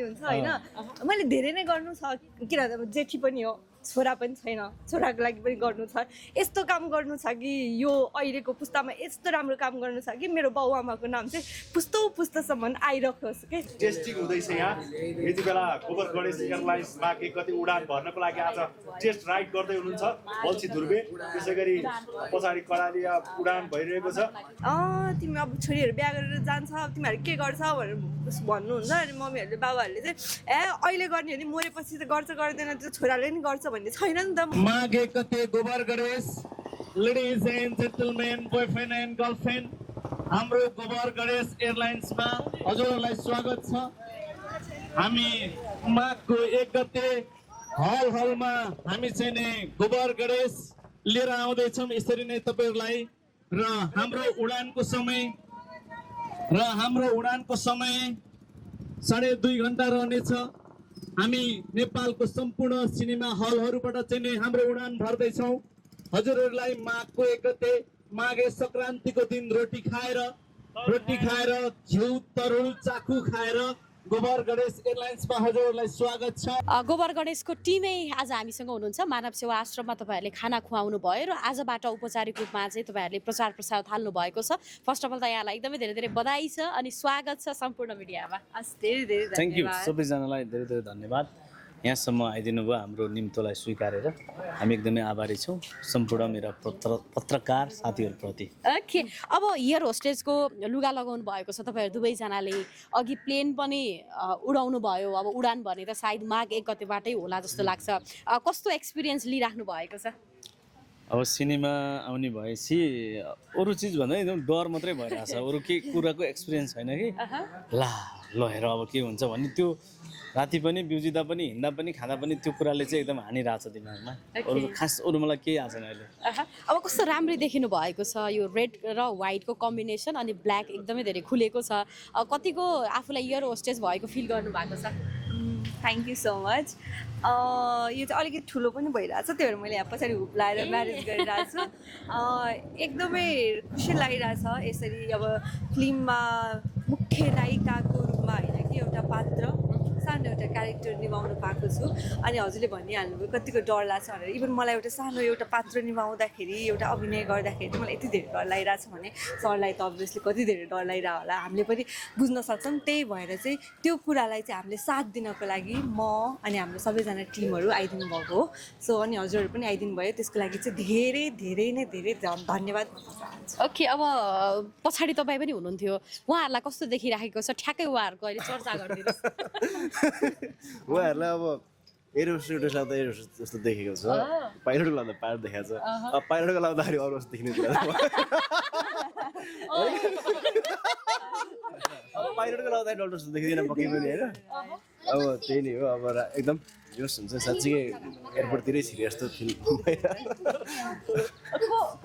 गर्नुहुन्छ होइन मैले धेरै नै गर्नु छ किनभने जेठी पनि हो छोरा पनि छैन छोराको लागि पनि गर्नु छ यस्तो काम गर्नु छ कि यो अहिलेको पुस्तामा यस्तो राम्रो काम गर्नु छ कि मेरो बाउआमाको नाम चाहिँ पुस्तौँ आइरहोस् के टेस्टिङ हुँदैछ यहाँ यति बेला गोबर गणेश एयरलाइन्समा कति उडान भर्नको लागि आज टेस्ट राइड गर्दै हुनुहुन्छ बल्छी ध्रुवे त्यसै गरी पछाडि कडालिया उडान भइरहेको छ तिमी अब छोरीहरू बिहा गरेर जान्छ तिमीहरू के गर्छ भनेर भन्नुहुन्छ अनि मम्मीहरूले बाबाहरूले चाहिँ अहिले गर्ने हो नि मरेपछि त गर्छ गर्दैन त्यो छोराले नि गर्छ भन्ने छैन नि त माघे कते गोबर Ganesh ladies and gentlemen boyfriend and girlfriend हाम्रो गोबर गणेश एयरलाइन्समा हजुरहरूलाई स्वागत छ हामी माघको 1 गते हलमा हामी चाहिँ नि गोबर गणेश लिएर आउँदैछौँ यसरी नै तपाईहरुलाई र हाम्रो उडानको समय 2.5 घण्टा रहनेछ हामी नेपालको सम्पूर्ण सिनेमा हलहरूबाट चाहिँ नि हाम्रो उडान भर्दैछौँ हजुरहरूलाई माघको 1 गते माघे संक्रान्तिको दिन रोटी खाएर घिउ तरुल चाकु खाएर गोबर गणेश एयरलाइन्समा हजुरहरूलाई स्वागत छ गोबर गणेशको टिमै आज हामीसँग हुनुहुन्छ मानव सेवा आश्रममा तपाईहरुले खाना खुवाउनु भयो र आजबाट औपचारिक रूपमा चाहिँ तपाईहरुले प्रचार प्रसार थाल्नु भएको छ फर्स्ट अफ अल त यहाँलाई एकदमै धेरै धेरै बधाई छ अनि स्वागत छ सम्पूर्ण मिडियामा धेरै धेरै थ्याङ्क यू सबैजनालाई धेरै धेरै धन्यवाद यहाँसम्म आइदिनु भयो हाम्रो निम्तोलाई स्वीकारेर हामी एकदमै आभारी छौँ सम्पूर्ण मेरा पत्रकार साथीहरूप्रति ओके अब एयर होस्टेजको लुगा लगाउनु भएको छ तपाईहरु दुवैजनाले अघि प्लेन पनि उडाउनु भयो अब उडान भने त सायद माघ 1 गतेबाटै होला जस्तो लाग्छ कस्तो एक्सपिरियन्स लिइराख्नु भएको छ अब सिनेमा आउने भएपछि अरू चिज भन्दा एकदम डर मात्रै भइरहेछ अरू केही कुराको एक्सपिरियन्स छैन कि ल हेर अब के हुन्छ भन्ने त्यो राति पनि बिउजिँदा पनि हिँड्दा पनि खाँदा पनि त्यो कुराले चाहिँ एकदम हानिरहेछ दिमागमा अरू खास अरू मलाई केही आएको छैन अहिले अब कस्तो राम्रै देखिनु भएको छ यो रेड र व्हाइटको कम्बिनेसन अनि ब्ल्याक एकदमै धेरै खुलेको छ कतिको आफूलाई एयर होस्टेज भएको फिल गर्नु भएको छ थ्याङ्क यू सो मच यो चाहिँ अलिकति ठुलो पनि भइरहेछ त्यही भएर मैले यहाँ पछाडि हुप लाएर म्यारेज गरिरहेको छु एकदमै खुसी लागिरहेछ यसरी अब फिल्ममा मुख्य नायिकाको रूपमा होइन कि एउटा पात्र सानो एउटा क्यारेक्टर निभाउनु पाएको छु अनि हजुरले भनिहाल्नुभयो कतिको डर लाग्छ भनेर इभन मलाई एउटा पात्र निभाउँदाखेरि एउटा अभिनय गर्दाखेरि चाहिँ मलाई यति धेरै डर लागिरहेछ भने सरलाई त अभियसली कति धेरै डर लागिरहेको होला हामीले पनि बुझ्न सक्छौँ त्यही भएर चाहिँ त्यो कुरालाई चाहिँ हामीले साथ दिनको लागि म अनि हाम्रो सबैजना टिमहरू आइदिनु भएको हो सो अनि हजुरहरू पनि आइदिनु भयो त्यसको लागि चाहिँ धेरै धेरै नै धेरै धन्यवाद भन्न चाहन्छु ओके अब पछाडि तपाईँ पनि हुनुहुन्थ्यो उहाँहरूलाई कस्तो देखिराखेको छ ठ्याक्कै उहाँहरूको अहिले चर्चा गरिदिनुहोस् उहाँहरूलाई अब एरोस्टेटस लाउँदा एरोस्टेट जस्तो देखेको छ पाइलटको लाउँदा पाइलट देखाएको छ अब पाइलटको लाउँदाखेरि अरू जस्तो देखिने पाइलटको लाउँदाखेरि डक्टर जस्तो देखिँदैन पक्कै पनि होइन अब त्यही नै हो अब एकदम जोस हुन्छ साँच्चीकै एयरपोर्टतिरै छिरे जस्तो फिल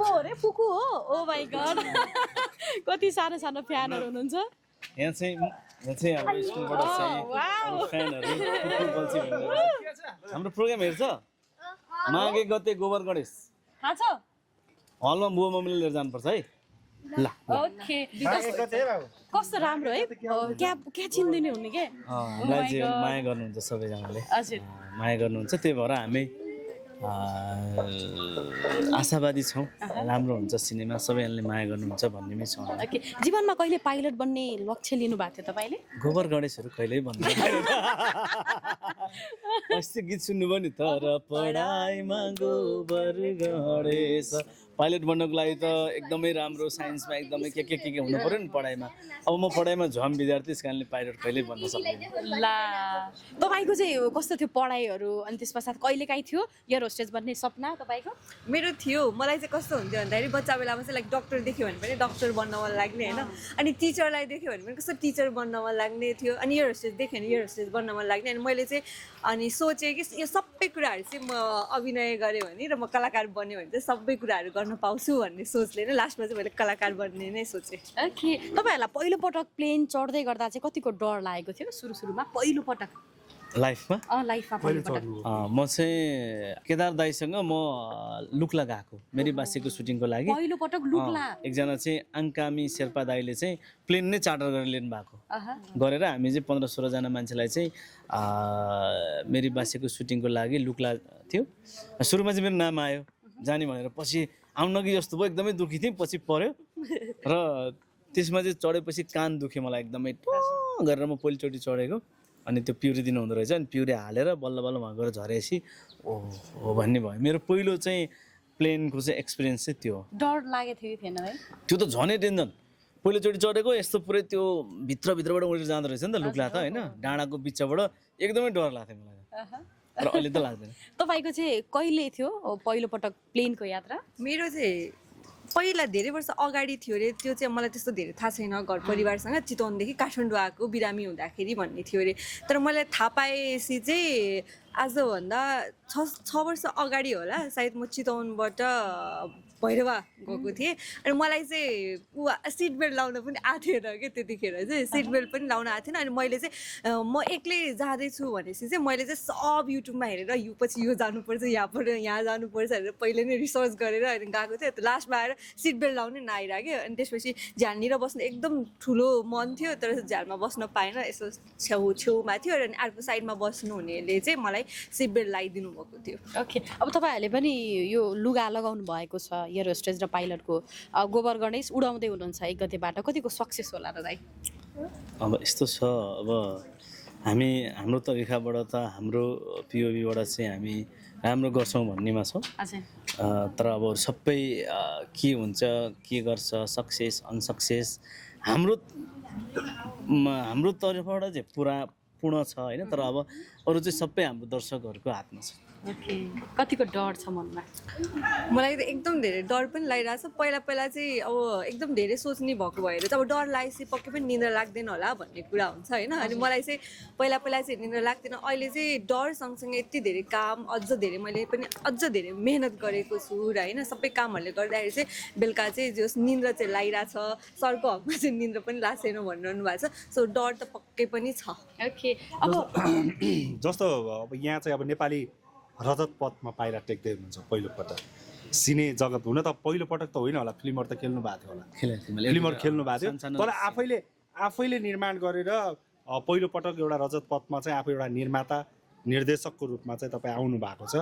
को रे पुकु हो ओ माइ गॉड कति सानो सानो फ्यानहरू हुनुहुन्छ यहाँ चाहिँ अब स्कुलबाट चाहिँ फ्यानहरू हाम्रो प्रोग्राम हेर्छ माघ 1 गते गोबर गणेश थाहा छ हलमा बुवा मम्मीले लिएर जानुपर्छ है ल ओके कस्तो राम्रो है क्या चिन्दिने हुने के हामीलाई चाहिँ माया गर्नुहुन्छ सबैजनाले माया गर्नुहुन्छ त्यही भएर हामी आशावादी छौँ राम्रो हुन्छ सिनेमा सबैजनाले माया गर्नुहुन्छ भन्नेमै छौँ ओके जीवनमा कहिले पाइलट बन्ने लक्ष्य लिनु भएको थियो तपाईँले गोबर गणेशहरू कहिल्यै भन्दैन अस्ति गीत सुन्नुभयो नि तर पढाइमा गोबर गणेश पाइलट बन्नको लागि त एकदमै राम्रो साइन्समा एकदमै के हुनु पर्यो नि पढाइमा अब म पढाइमा झम विद्यार्थी त्यस कारणले पाइलट कहिल्यै बन्न सक्दिनँ ला तपाईँको चाहिँ कस्तो थियो पढाइहरू अनि त्यस पश्चात कहिलेकाहीँ थियो एयर होस्टेज बन्ने सपना तपाईँको मेरो थियो मलाई चाहिँ कस्तो हुन्थ्यो भन्दाखेरि बच्चा बेलामा चाहिँ लाइक डक्टर देख्यो भने पनि डक्टर बन्न मन लाग्ने होइन अनि टिचरलाई देख्यो भने पनि कस्तो टिचर बन्न मन लाग्ने थियो अनि एयर होस्टेज देख्यो भने एयर होस्टेज बन्न मन लाग्ने अनि मैले चाहिँ अनि सोचेँ कि यो सबै कुराहरू चाहिँ म अभिनय गरेँ भने र म कलाकार बन्यो भने चाहिँ सबै कुराहरू गर्न पाउँछु भन्ने सोचले नै लास्टमा चाहिँ मैले कलाकार बन्ने नै सोचेँ ओके तपाईँहरूलाई पहिलोपटक प्लेन चढ्दै गर्दा चाहिँ कतिको डर लागेको थियो सुरुमा पहिलोपटक लाइफमा लाइफमा पहिलोपटक म चाहिँ केदार दाईसँग म लुक्ला गएको मेरी बासीको सुटिङको लागि पहिलोपटक लुक्ला एकजना चाहिँ आङ्कामी शेर्पा दाईले चाहिँ प्लेन नै चार्टर गरेर लिनु भएको गरेर हामी चाहिँ 15-16 जना मान्छेलाई चाहिँ मेरी बासीको सुटिङको लागि लुक्ला थियो सुरुमा चाहिँ मेरो नाम आयो जाने भनेर पछि आउन कि जस्तो भयो एकदमै दुखी थिएँ पछि पर्यो र त्यसमा चाहिँ चढेपछि कान दुख्यो मलाई एकदमै गरेर म पहिलोचोटि चढेको अनि त्यो पिउरी दिनु हुँदो रहेछ अनि पिउरी हालेर बल्ल बल्ल वहाँ गएर झरेपछि हो भन्ने भयो मेरो पहिलो चाहिँ प्लेनको चाहिँ एक्सपिरियन्स चाहिँ त्यो डर लागेको थियो थिएन है त्यो त झनै टेन्सन पहिलोचोटि चढेको यस्तो पुरै त्यो भित्रभित्रबाट उडेर जाँदो रहेछ नि त लुक्ला त होइन डाँडाको बिचबाट एकदमै डर लाग्थ्यो मलाई तर अहिले त लाग्दैन तपाईँको चाहिँ कहिले थियो पहिलोपटक प्लेनको यात्रा मेरो चाहिँ पहिला धेरै वर्ष अगाडि थियो अरे त्यो चाहिँ मलाई त्यस्तो धेरै थाहा छैन घर परिवारसँग चितवनदेखि काठमाडौँ आएको बिरामी हुँदाखेरि भन्ने थियो अरे तर मलाई थाहा पाएपछि चाहिँ आजभन्दा 6 वर्ष अगाडि होला सायद म चितवनबाट भैरवा गएको थिएँ अनि मलाई चाहिँ सिट बेल्ट लाउन पनि आएको थिएन कि त्यतिखेर चाहिँ सिट बेल्ट पनि लाउन आएको थिएन अनि मैले चाहिँ म एक्लै जाँदैछु भनेपछि चाहिँ मैले चाहिँ सब युट्युबमा हेरेर यो पछि यो जानुपर्छ यहाँ जानुपर्छ भनेर पहिले नै रिसर्च गरेर अनि गएको थिएँ लास्टमा आएर सिट बेल्ट लाउनै नआइरहेको अनि त्यसपछि झ्यालनिर बस्नु एकदम ठुलो मन थियो तर झ्यालमा बस्न पाएन यसो छेउमा थियो अनि अर्को साइडमा बस्नु हुनेले चाहिँ मलाई सिट बेल्ट लगाइदिनु भएको थियो ओके अब तपाईँहरूले पनि यो लुगा लगाउनु भएको छ एयर होस्टेज र पाइलटको गोबर गणेश उडाउँदै हुनुहुन्छ 1 गतेबाट कतिको सक्सेस होला र दाइ अब यस्तो छ अब हाम्रो तरिकाबाट त हाम्रो पिओबीबाट चाहिँ हामी राम्रो गर्छौँ भन्नेमा छौँ तर अब सबै के हुन्छ के गर्छ सक्सेस अनसक्सेस हाम्रो तर्फबाट चाहिँ पूर्ण छ होइन तर अब अरू चाहिँ सबै हाम्रो दर्शकहरूको हातमा छ कतिको डर छ मनमा मलाई त एकदम धेरै डर पनि लागिरहेको छ पहिला चाहिँ अब एकदम धेरै सोच्ने भएको भएर चाहिँ अब डर लागेपछि पक्कै पनि निद्रा लाग्दैन होला भन्ने कुरा हुन्छ होइन अनि मलाई चाहिँ पहिला चाहिँ निद्रा लाग्दैन अहिले चाहिँ डर सँगसँगै यति धेरै काम अझ धेरै मैले पनि अझ धेरै मेहनत गरेको छु र होइन सबै कामहरूले गर्दाखेरि चाहिँ बेलुका चाहिँ जस निद्रा चाहिँ लागिरहेछ सरको हकमा चाहिँ निद्रा पनि लाग्दैन भनिरहनु भएको छ सो डर त पक्कै पनि छ ओके अब जस्तो अब यहाँ चाहिँ अब नेपाली रजत पथमा पाइला टेक्दै हुनुहुन्छ पहिलोपटक सिने जगत हुन त पहिलोपटक त होइन होला फिल्महरू त खेल्नु भएको थियो होला फिल्महरू खेल्नु भएको थियो तर आफैले निर्माण गरेर पहिलोपटक एउटा रजत पथमा चाहिँ आफू एउटा निर्माता निर्देशकको रूपमा चाहिँ तपाईँ आउनु भएको छ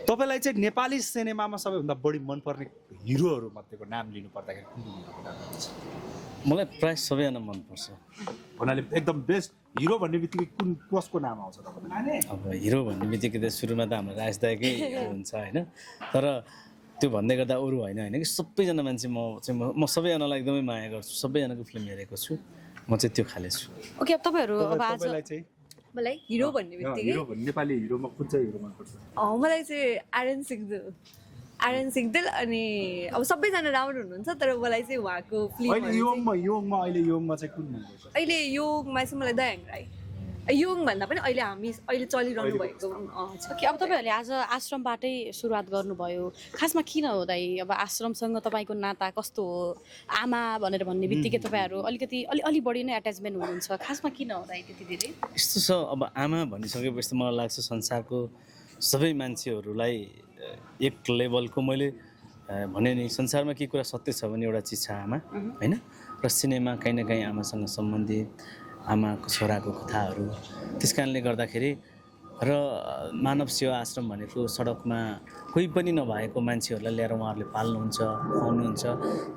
तपाईँलाई चाहिँ नेपाली सिनेमामा सबैभन्दा बढी मनपर्ने हिरोहरू मध्येको नाम लिनु पर्दाखेरि मलाई प्रायः सबैजना मनपर्छ भन्नाले एकदम बेस्ट हिरो भन्ने बित्तिकै कसको नाम आउँछ तपाईँलाई अब हिरो भन्ने बित्तिकै त सुरुमा त हाम्रो राज दाइकै हुन्छ होइन तर त्यो भन्दै गर्दा अरू होइन कि सबैजना मान्छे म सबैजनालाई एकदमै माया गर्छु सबैजनाको फिल्म हेरेको छु म चाहिँ त्यो खाले छु ओके अब तपाईँहरू अब आज मलाई हिरो भन्ने बित्तिकै नेपाली हिरोमा कुन चाहिँ हिरो मनपर्छ मलाई चाहिँ आर्यन सिग्देल अनि अब सबैजना राम्रो हुनुहुन्छ तर मलाई चाहिँ उहाँको अहिले योङमा चाहिँ कुन मनपर्छ अहिले योगमा चाहिँ मलाई दयाङ राई योङ भन्दा पनि अहिले चलिरहनु भएको ओके अब तपाईँहरूले आज आश्रमबाटै सुरुवात गर्नुभयो खासमा किन हो दाइ अब आश्रमसँग तपाईँको नाता कस्तो हो आमा भनेर भन्ने बित्तिकै तपाईँहरू अलिकति अलि बढी नै एट्याचमेन्ट हुनुहुन्छ खासमा किन हो दाइ त्यति धेरै यस्तो छ अब आमा भनिसकेपछि त मलाई लाग्छ संसारको सबै मान्छेहरूलाई एक लेभलको मैले भने नि संसारमा के कुरा सत्य छ भने एउटा चिज छ आमा होइन र सिनेमा कहीँ न कहीँ आमासँग सम्बन्धित आमाको छोराको कथाहरू त्यस कारणले गर्दाखेरि र मानव सेवा आश्रम भनेको सडकमा कोही पनि नभएको मान्छेहरूलाई ल्याएर उहाँहरूले पाल्नुहुन्छ खुवाउनुहुन्छ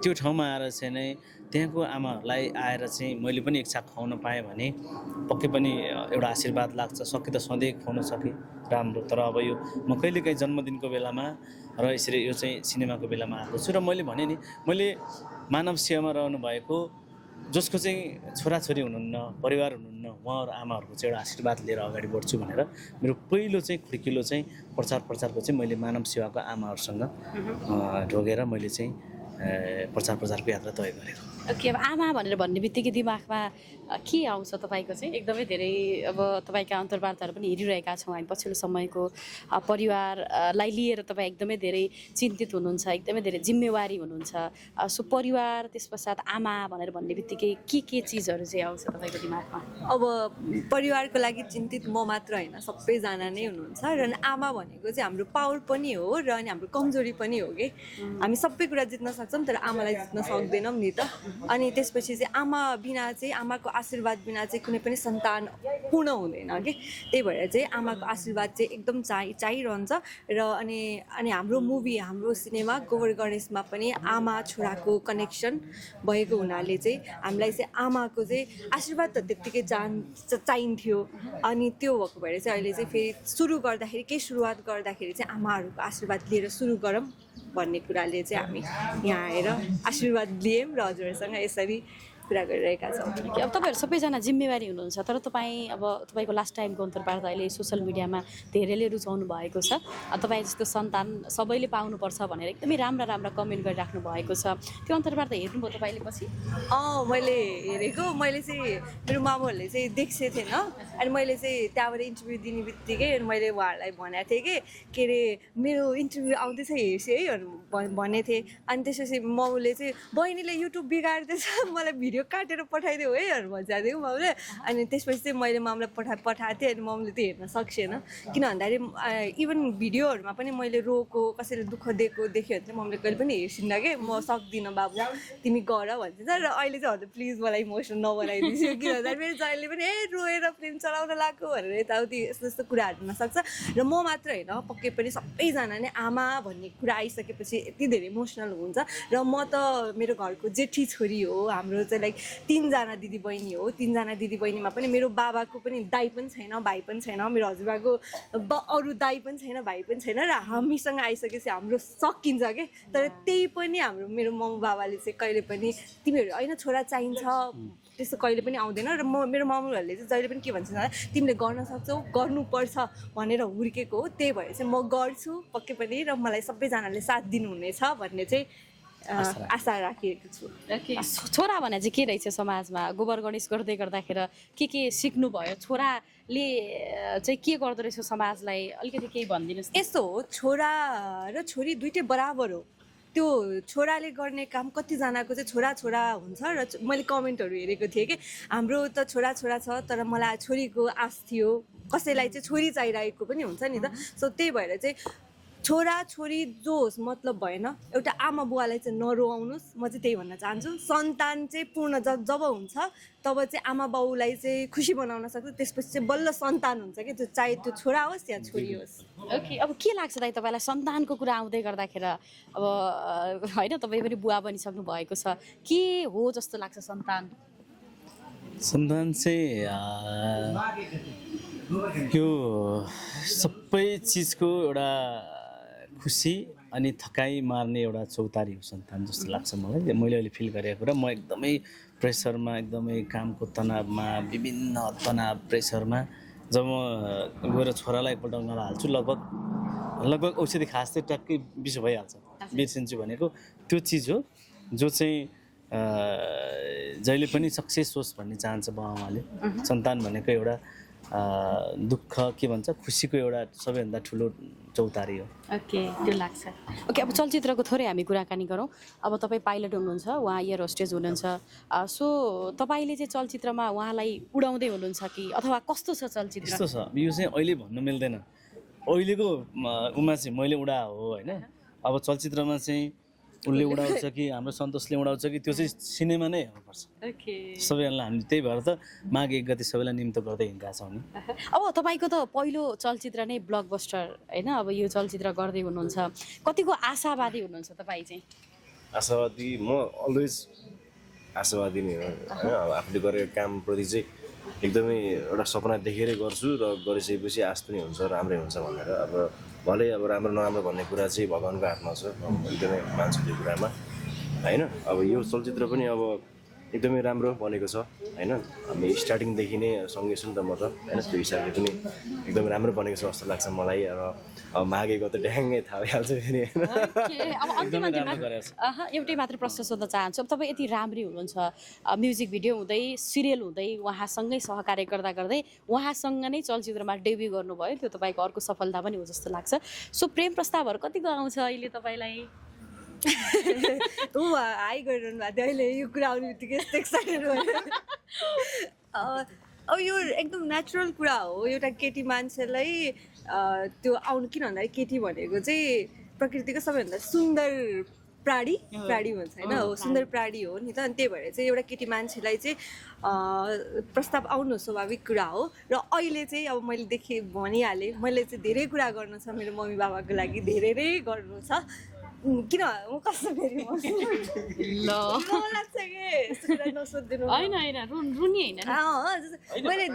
त्यो ठाउँमा आएर चाहिँ नै त्यहाँको आमाहरूलाई आएर चाहिँ मैले पनि एक छाक खुवाउन पाएँ भने पक्कै पनि एउटा आशीर्वाद लाग्छ सके त सधैँ खुवाउन सकेँ राम्रो तर अब यो म कहिलेकाहीँ जन्मदिनको बेलामा र यसरी यो चाहिँ सिनेमाको बेलामा आएको छु र मैले भने नि मैले मानव सेवामा रहनु भएको जसको चाहिँ छोराछोरी हुनुहुन्न परिवार हुनुहुन्न उहाँहरू आमाहरूको चाहिँ एउटा आशीर्वाद लिएर अगाडि बढ्छु भनेर मेरो पहिलो चाहिँ खुड्किलो चाहिँ प्रचारको चाहिँ मैले मानव सेवाको आमाहरूसँग ढोगेर मैले चाहिँ प्रचारको यात्रा तय गरेको ओके, अब आमा भनेर भन्ने बित्तिकै दिमागमा के आउँछ तपाईँको चाहिँ? एकदमै धेरै अब तपाईँका अन्तर्वार्ताहरू पनि हेरिरहेका छौँ हामी पछिल्लो समयको। परिवारलाई लिएर तपाईँ एकदमै धेरै चिन्तित हुनुहुन्छ, एकदमै धेरै जिम्मेवारी हुनुहुन्छ। सो परिवार त्यस पश्चात आमा भनेर भन्ने बित्तिकै के चिजहरू चाहिँ आउँछ तपाईँको दिमागमा? अब परिवारको लागि चिन्तित म मात्र होइन, सबैजना नै हुनुहुन्छ। र आमा भनेको चाहिँ हाम्रो पावर पनि हो र अनि हाम्रो कमजोरी पनि हो कि हामी सबै कुरा जित्न सक्छौँ तर आमालाई जित्न सक्दैनौँ नि त। अनि त्यसपछि चाहिँ आमा बिना चाहिँ, आमाको आशीर्वाद बिना चाहिँ कुनै पनि सन्तान पूर्ण हुँदैन कि। त्यही भएर चाहिँ आमाको आशीर्वाद चाहिँ एकदम चाहिरहन्छ। र अनि हाम्रो मुभी, हाम्रो सिनेमा गोबर गणेशमा पनि आमा छोराको कनेक्सन भएको हुनाले चाहिँ हामीलाई चाहिँ आमाको चाहिँ आशीर्वाद त त्यत्तिकै चाहिन्थ्यो। अनि त्यो भएको भएर चाहिँ अहिले चाहिँ फेरि सुरुवात गर्दाखेरि चाहिँ आमाहरूको आशीर्वाद लिएर सुरु गरौँ भन्ने कुराले चाहिँ हामी यहाँ आएर आशीर्वाद लियौँ र हजुरहरूसँग यसरी कुरा गरिरहेका छौँ। अब तपाईँहरू सबैजना जिम्मेवारी हुनुहुन्छ, तर तपाईँको लास्ट टाइमको अन्तर्वार्ता अहिले सोसियल मिडियामा धेरैले रुचाउनु भएको छ। तपाईँ जस्तो सन्तान सबैले पाउनुपर्छ भनेर एकदमै राम्रा कमेन्ट गरिराख्नु भएको छ। त्यो अन्तर्वार्ता हेर्नुभयो तपाईँले पछि? मैले हेरेको। मैले चाहिँ मेरो मामुहरूले चाहिँ देख्छे थिएन अनि मैले चाहिँ त्यहाँबाट इन्टरभ्यू दिने बित्तिकै मैले उहाँहरूलाई भनेको थिएँ के अरे मेरो इन्टरभ्यू आउँदैछ हेर्छु है भनेको थिएँ। अनि त्यसपछि मामुले चाहिँ बहिनीले युट्युब बिगार्दैछ, मलाई भिडियो काटेर पठाइदियो है भन्छ थियो मामुले। अनि त्यसपछि चाहिँ मैले मामुलाई पठाएको थिएँ अनि मामुले त्यो हेर्न सक्सेन। किन भन्दाखेरि इभन भिडियोहरूमा पनि मैले रोको, कसैले दुःख देख्यो भने चाहिँ मामुले कहिले पनि हेर्छिनँ कि म सक्दिनँ बाबु तिमी गर भन्छ। र अहिले चाहिँ हजुर प्लिज मलाई इमोसनल नबनाइदिन्छु, किन भन्दाखेरि मेरो जहिले पनि रोएर फिल्म चलाउन लाग्यो भनेर यताउति यस्तो कुराहरू हुनसक्छ। र म मात्र होइन, पक्कै पनि सबैजना नै आमा भन्ने कुरा आइसकेपछि यति धेरै इमोसनल हुन्छ। र म त मेरो घरको जेठी छोरी हो। हाम्रो चाहिँ लाइक 3जना दिदीबहिनी हो। 3जना दिदीबहिनीमा पनि मेरो बाबाको पनि दाइ पनि छैन, भाइ पनि छैन। मेरो हजुरबाको अरू दाइ पनि छैन, भाइ पनि छैन। र हामीसँग आइसकेपछि हाम्रो सकिन्छ कि। तर त्यही पनि मेरो मम्मी बाबाले चाहिँ कहिले पनि तिमीहरू होइन छोरा चाहिन्छ त्यस्तो कहिले पनि आउँदैन। र मेरो मामुहरूले चाहिँ जहिले पनि के भन्छ भने तिमीले गर्न सक्छौ, गर्नुपर्छ भनेर हुर्केको हो। त्यही भएर चाहिँ म गर्छु पक्कै पनि र मलाई सबैजनाले साथ दिनुहुनेछ भन्ने चाहिँ आशा राखेको छु। छोरा भने चाहिँ के रहेछ समाजमा? गोबर गणेश गर्दै गर्दाखेरि के सिक्नुभयो? छोराले चाहिँ के गर्दो रहेछ समाजलाई? अलिकति केही भनिदिनुहोस्। यस्तो हो, छोरा र छोरी दुइटै बराबर हो। त्यो छोराले गर्ने काम कतिजनाको चाहिँ छोरा हुन्छ। र मैले कमेन्टहरू हेरेको थिएँ कि हाम्रो त छोरा छ तर मलाई छोरीको आश थियो, कसैलाई चाहिँ छोरी चाहिरहेको पनि हुन्छ नि त। सो त्यही भएर चाहिँ छोरा छोरी जो होस् मतलब भएन, एउटा आमा बुवालाई चाहिँ नरोआउनुहोस्। म चाहिँ त्यही भन्न चाहन्छु। सन्तान चाहिँ पूर्ण जब हुन्छ तब चाहिँ आमा बाउलाई चाहिँ खुसी बनाउन सक्छ, त्यसपछि चाहिँ बल्ल सन्तान हुन्छ कि, त्यो चाहे त्यो छोरा होस् या छोरी होस्। ओके, अब के लाग्छ दाइ तपाईँलाई सन्तानको कुरा आउँदै गर्दाखेरि? अब होइन तपाईँ पनि बुवा बनिसक्नु भएको छ, के हो जस्तो लाग्छ सन्तान? सन्तान चाहिँ यो सबै चिजको एउटा खुसी अनि थकाइ मार्ने एउटा चौतारी हो सन्तान जस्तो लाग्छ मलाई। मैले अहिले फिल गरेको कुरा, म एकदमै प्रेसरमा, एकदमै कामको तनावमा, विभिन्न तनाव प्रेसरमा जब म गएर छोरालाई एकपल्ट उनीहरूलाई हाल्छु, लगभग औषधि खास चाहिँ ट्याक्कै बिसो भइहाल्छ। बिर्सिन्छु भनेको त्यो चिज हो जो चाहिँ जहिले पनि सक्सेस होस् भन्ने चाहन्छ बाबाआमाले। सन्तान भनेको एउटा दुःख के भन्छ खुसीको एउटा सबैभन्दा ठुलो चौतारी हो। ओके, त्यो लाग्छ। ओके, अब चलचित्रको थोरै हामी कुराकानी गरौँ। अब तपाईँ पाइलट हुनुहुन्छ, उहाँ एयर होस्टेज हुनुहुन्छ। सो तपाईँले चाहिँ चलचित्रमा उहाँलाई उडाउँदै हुनुहुन्छ कि अथवा कस्तो छ चलचित्र? यस्तो छ, यो चाहिँ अहिले भन्नु मिल्दैन। अहिलेको उमा चाहिँ मैले उडा हो होइन। अब चलचित्रमा चाहिँ उसले उडाउँछ कि हाम्रो सन्तोषले उडाउँछ कि त्यो चाहिँ सिनेमा नै हेर्नुपर्छ। ओके, सबैजनालाई हामी त्यही भएर त माघ 1 गते सबैलाई निम्तो गर्दै हिँडिरहेको छौँ नि। अब तपाईँको त पहिलो चलचित्र नै ब्लकबस्टर होइन। अब यो चलचित्र गर्दै हुनुहुन्छ, कतिको आशावादी हुनुहुन्छ तपाईँ चाहिँ? आशावादी म अलवेज आशावादी नै हो होइन। अब आफूले गरेको कामप्रति चाहिँ एकदमै एउटा सपना देखेरै गर्छु र गरिसकेपछि आश पनि हुन्छ राम्रै हुन्छ भनेर। अब भले अब राम्रो नराम्रो भन्ने कुरा चाहिँ भगवान्को हातमा छ, एकदमै मान्छु त्यो कुरामा होइन। अब यो चलचित्र पनि अब एकदमै राम्रो बनेको छ होइन। हामी स्टार्टिङदेखि नै सँगै छु नि त म त होइन, त्यो हिसाबले पनि एकदमै राम्रो बनेको छ जस्तो लाग्छ मलाई। र अब मागेको त ड्याङ्गै थाहा भइहाल्छ फेरि होइन। अब अन्तिममा एउटै मात्र प्रश्न सोध्न चाहन्छु। अब तपाईँ यति राम्री हुनुहुन्छ, म्युजिक भिडियो हुँदै सिरियल हुँदै उहाँसँगै सहकार्य गर्दा गर्दै उहाँसँग नै चलचित्रमा डेब्यू गर्नुभयो, त्यो तपाईँको अर्को सफलता पनि हो जस्तो लाग्छ। सो प्रेम प्रस्तावहरू कतिको आउँछ अहिले तपाईँलाई? हाई गरिरहनु भएको थियो, अहिले यो कुरा आउने बित्तिकै यस्तो एक्साइटेड भयो। अब यो एकदम नेचुरल कुरा हो, एउटा केटी मान्छेलाई त्यो आउनु। किन भन्दाखेरि केटी भनेको चाहिँ प्रकृतिको सबैभन्दा सुन्दर प्राणी भन्छ होइन, हो सुन्दर प्राणी हो नि त। अनि त्यही भएर चाहिँ एउटा केटी मान्छेलाई चाहिँ प्रस्ताव आउनु स्वाभाविक कुरा हो। र अहिले चाहिँ अब मैले भनिहालेँ, मैले चाहिँ धेरै कुरा गर्नु छ मेरो मम्मी बाबाको लागि, धेरै नै गर्नु छ। किन म कस्तो फेरि ल लाग्छ कि यस्तो कुरा नसोधिदिनु होइन होइन रुनी होइन मैले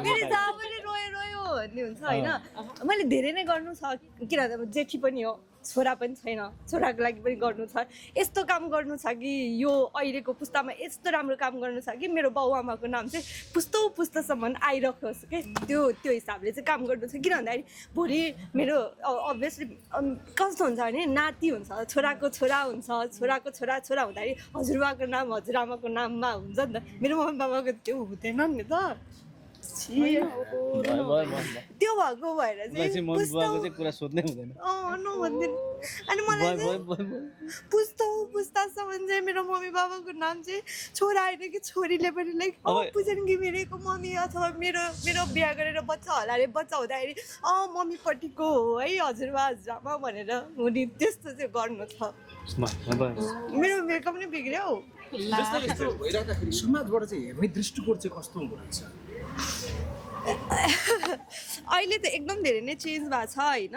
मेरो जहाँ पनि रोयो भन्ने हुन्छ होइन। मैले धेरै नै गर्नु छ, किनभने जेठी पनि हो, छोरा पनि छैन, छोराको लागि पनि गर्नु छ। यस्तो काम गर्नु छ कि यो अहिलेको पुस्तामा यस्तो राम्रो काम गर्नु छ कि मेरो बाउआमाको नाम चाहिँ पुस्तासम्म आइरहोस् कि त्यो हिसाबले चाहिँ काम गर्नु छ। किन भन्दाखेरि भोलि मेरो अभियसली कस्तो हुन्छ भने नाति हुन्छ, छोराको छोरा हुन्छ, छोराको छोरा हुँदाखेरि हजुरबाको नाम हजुरआमाको नाममा हुन्छ नि त। मेरो मम्मी बाबाको त्यो हुँदैन नि त, त्यो भएको भएर चाहिँ कुरा सोध्नै हुँदैन। नभन्दिनु। अनि मलाई पुस्तासम्म चाहिँ मेरो मम्मी बाबाको नाम चाहिँ छोरा होइन कि छोरीले पनि लाइक बुझेन कि मेरोको मम्मी अथवा मेरो बिहा गरेर बच्चा होला अरे, बच्चा हुँदाखेरि मम्मीपट्टिको हो है हजुरबा हजुरआमा भनेर हुने त्यस्तो चाहिँ गर्नु छ। मेरो मेकअप पनि बिग्रियो। यस्तो भइराख्दाखेरि समाजबाट चाहिँ हेर्ने दृष्टिकोण चाहिँ कस्तो हुँदो रहेछ? अहिले त एकदम धेरै नै चेन्ज भएको छ होइन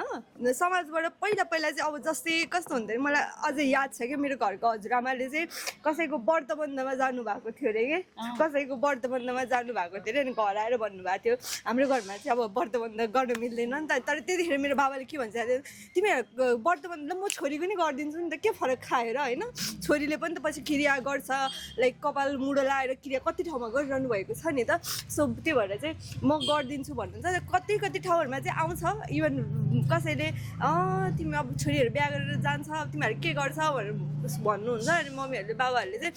समाजबाट। पहिला चाहिँ अब जस्तै कस्तो हुन्थ्यो मलाई अझै याद छ कि मेरो घरको हजुरआमाले चाहिँ कसैको व्रतबन्धमा जानुभएको थियो अरे कि, कसैको व्रतबन्धमा जानुभएको थियो अरे। अनि घर आएर भन्नुभएको थियो हाम्रो घरमा चाहिँ अब व्रतबन्ध गर्न मिल्दैन नि त। तर त्यतिखेर मेरो बाबाले के भन्छ, तिमीहरू व्रतबन्ध म छोरीको नि गरिदिन्छु नि त, के फरक खाएर होइन। छोरीले पनि त पछि क्रिया गर्छ, लाइक कपाल मुडो लाएर क्रिया कति ठाउँमा गरिरहनु भएको छ नि त। सो त्यो भएर चाहिँ म गरिदिन्छु भन्नुहुन्छ। कति ठाउँहरूमा चाहिँ आउँछ, इभन कसैले तिमी अब छोरीहरू बिहा गरेर जान्छ, अब तिमीहरू के गर्छ भनेर भन्नुहुन्छ। अनि मम्मीहरूले बाबाहरूले चाहिँ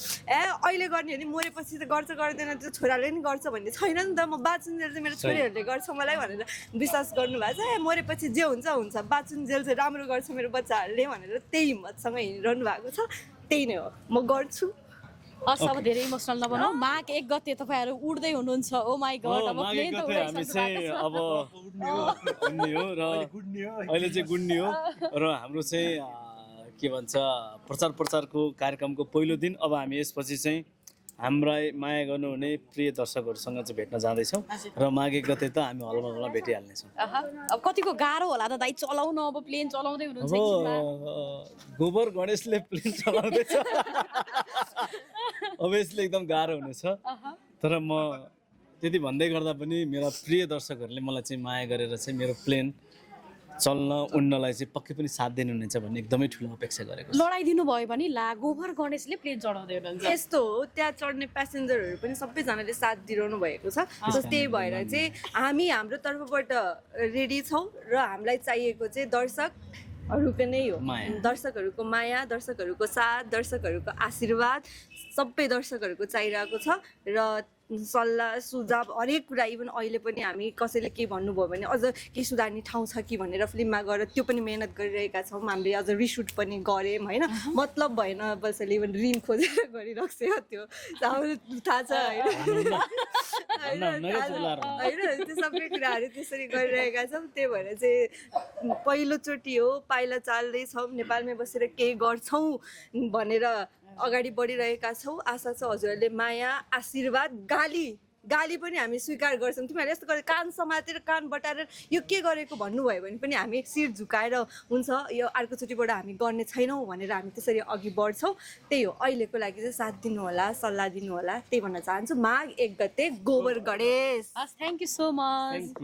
अहिले गर्ने हो नि, मरेपछि त गर्छ गर्दैन त्यो छोराले नि गर्छ भन्ने छैन नि त। म बाँचुन्जेल चाहिँ मेरो छोरीहरूले गर्छ मलाई भनेर विश्वास गर्नुभएको छ। मरेपछि जे हुन्छ बाँचुन्जेल चाहिँ राम्रो गर्छ मेरो बच्चाहरूले भनेर त्यही हिम्मतसँग हिँडिरहनु भएको छ। त्यही नै हो, म गर्छु। हस् अब धेरै इमोसनल नबनाऊ। माघ 1 गते तपाईँहरू उड्दै हुनुहुन्छ। ओ माई गॉड, अब प्लेन त हामी चाहिँ अब गुड्ने हो र अहिले चाहिँ गुड्ने हो र हाम्रो चाहिँ के भन्छ प्रचारको कार्यक्रमको पहिलो दिन। अब हामी यसपछि चाहिँ हामीलाई माया गर्नुहुने प्रिय दर्शकहरूसँग चाहिँ भेट्न जाँदैछौँ र माघ 1 गते त हामी हलमा भेटिहाल्नेछौँ। अब कतिको गाह्रो होला त दाइ चलाउन, अब प्लेन चलाउँदै हुनुहुन्छ। गोबर गणेशले प्लेन चलाउँदैछ, अभियसली एकदम गाह्रो हुनेछ। तर म त्यति भन्दै गर्दा पनि मेरा प्रिय दर्शकहरूले मलाई चाहिँ माया गरेर चाहिँ मेरो प्लेन चल्न उड्नलाई चाहिँ पक्कै पनि साथ दिनुहुनेछ भन्ने एकदमै ठुलो अपेक्षा गरेको छु। लडाइदिनु भयो भने गोबर गणेशले प्लेन चढाउँदै हुनुहुन्छ। यस्तो हो, त्यहाँ चढ्ने प्यासेन्जरहरू पनि सबैजनाले साथ दिइरहनु भएको छ। त्यही भएर चाहिँ हामी हाम्रो तर्फबाट रेडी छौँ र हामीलाई चाहिएको चाहिँ दर्शकहरूको नै हो। दर्शकहरूको माया, दर्शकहरूको साथ, दर्शकहरूको आशीर्वाद सबै दर्शकहरूको चाहिरहेको छ। र सल्लाह सुझाव हरेक कुरा, इभन अहिले पनि हामी कसैले केही भन्नुभयो भने अझ केही सुधार्ने ठाउँ छ कि भनेर फिल्ममा गएर त्यो पनि मेहनत गरिरहेका छौँ। हामीले अझ रिसुट पनि गऱ्यौँ होइन, मतलब भएन बल्छले इभन ऋण खोजेर गरिरहेको छ। त्यो थाहा छ होइन, त्यो सबै कुराहरू त्यसरी गरिरहेका छौँ। त्यही भएर चाहिँ पहिलोचोटि हो, पाइला चाल्दैछौँ, नेपालमै बसेर केही गर्छौँ भनेर अगाडि बढिरहेका छौँ। आशा छ हजुरहरूले माया, आशीर्वाद, गाली पनि हामी स्वीकार गर्छौँ। तिमीहरूले यस्तो गरेर कान समातेर कान बटारेर यो के गरेको भन्नुभयो भने पनि हामी शिर झुकाएर हुन्छ यो अर्कोचोटिबाट हामी गर्ने छैनौँ भनेर हामी त्यसरी अघि बढ्छौँ। त्यही हो, अहिलेको लागि चाहिँ साथ दिनु होला, सल्लाह दिनु होला, त्यही भन्न चाहन्छु। माघ 1 गते गोबर Ganesh. Thank you so much.